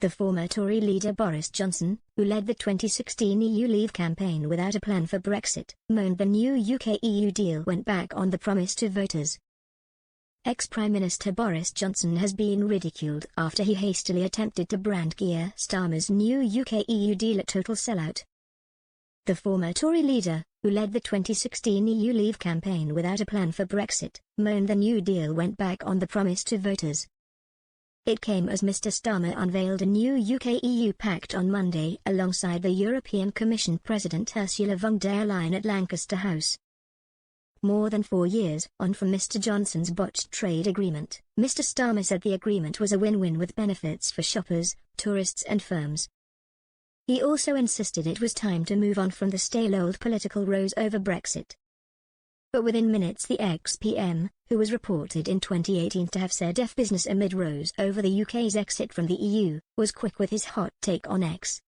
The former Tory leader Boris Johnson, who led the 2016 EU Leave campaign without a plan for Brexit, moaned the new UK-EU deal went back on the promise to voters. Ex-Prime Minister Boris Johnson has been ridiculed after he hastily attempted to brand Keir Starmer's new UK-EU deal a total sellout. The former Tory leader, who led the 2016 EU Leave campaign without a plan for Brexit, moaned the new deal went back on the promise to voters. It came as Mr. Starmer unveiled a new UK-EU pact on Monday alongside the European Commission President Ursula von der Leyen at Lancaster House. More than 4 years on from Mr. Johnson's botched trade agreement, Mr. Starmer said the agreement was a win-win with benefits for shoppers, tourists and firms. He also insisted it was time to move on from the stale old political rows over Brexit. But within minutes the ex-PM, who was reported in 2018 to have said F business amid rows over the UK's exit from the EU, was quick with his hot take on X.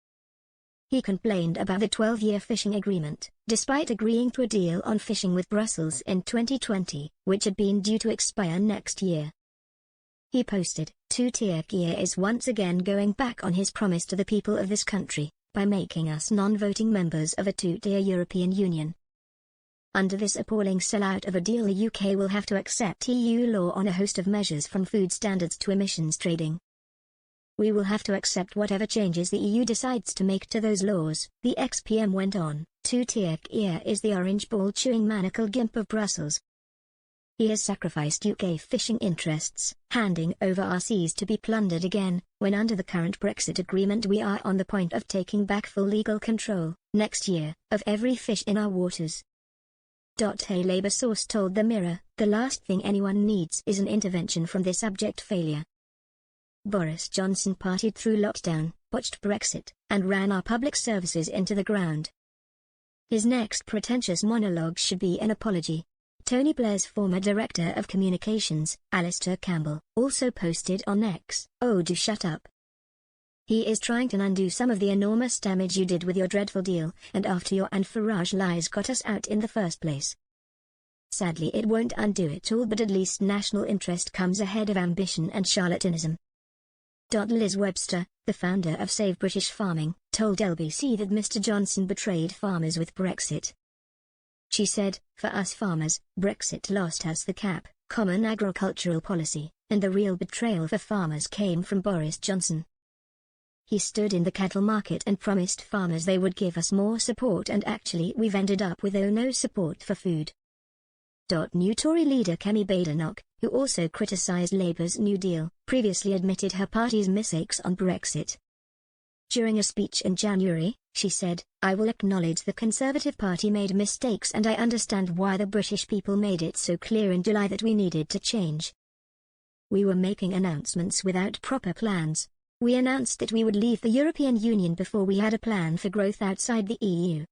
He complained about the 12-year fishing agreement, despite agreeing to a deal on fishing with Brussels in 2020, which had been due to expire next year. He posted, "Two-tier Keir is once again going back on his promise to the people of this country, by making us non-voting members of a two-tier European Union. Under this appalling sellout of a deal, the UK will have to accept EU law on a host of measures from food standards to emissions trading. We will have to accept whatever changes the EU decides to make to those laws," the ex-PM went on. Two-tier Keir is the orange ball-chewing manacle gimp of Brussels. He has sacrificed UK fishing interests, handing over our seas to be plundered again, when under the current Brexit agreement we are on the point of taking back full legal control, next year, of every fish in our waters. A Labour source told The Mirror, "The last thing anyone needs is an intervention from this abject failure." Boris Johnson partied through lockdown, botched Brexit, and ran our public services into the ground. His next pretentious monologue should be an apology. Tony Blair's former Director of Communications, Alistair Campbell, also posted on X, "Oh, do shut up. He is trying to undo some of the enormous damage you did with your dreadful deal, and after your and Farage lies got us out in the first place. Sadly it won't undo it all, but at least national interest comes ahead of ambition and charlatanism." Liz Webster, the founder of Save British Farming, told LBC that Mr. Johnson betrayed farmers with Brexit. She said, "For us farmers, Brexit lost us the CAP, Common Agricultural Policy, and the real betrayal for farmers came from Boris Johnson. He stood in the cattle market and promised farmers they would give us more support, and actually we've ended up with no support for food." New Tory leader Kemi Badenoch, who also criticised Labour's New Deal, previously admitted her party's mistakes on Brexit. During a speech in January, she said, "I will acknowledge the Conservative Party made mistakes, and I understand why the British people made it so clear in July that we needed to change. We were making announcements without proper plans. We announced that we would leave the European Union before we had a plan for growth outside the EU.